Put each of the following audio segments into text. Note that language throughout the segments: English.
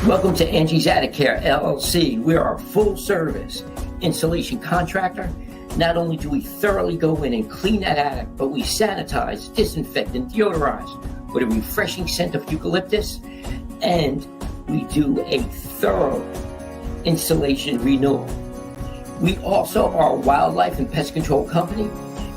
Welcome to Angie's Attic Care LLC. We are a full-service installation contractor. Not only do we thoroughly go in and clean that attic, but we sanitize, disinfect, and deodorize with a refreshing scent of eucalyptus, and we do a thorough installation renewal. We also are a wildlife and pest control company.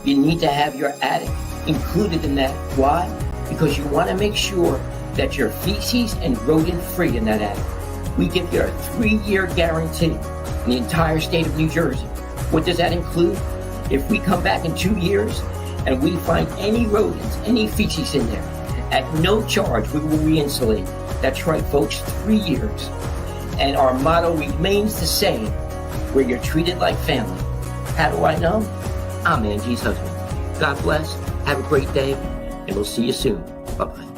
You need to have your attic included in that. Why? Because you want to make sure that you're feces and rodent free in that attic. We give you a 3-year guarantee in the entire state of New Jersey. What does that include? If we come back in 2 years and we find any rodents, any feces in there, at no charge we will re-insulate. That's right, folks, 3 years. And our motto remains the same, where you're treated like family. How do I know? I'm Angie's husband. God bless, have a great day, and we'll see you soon. Bye-bye.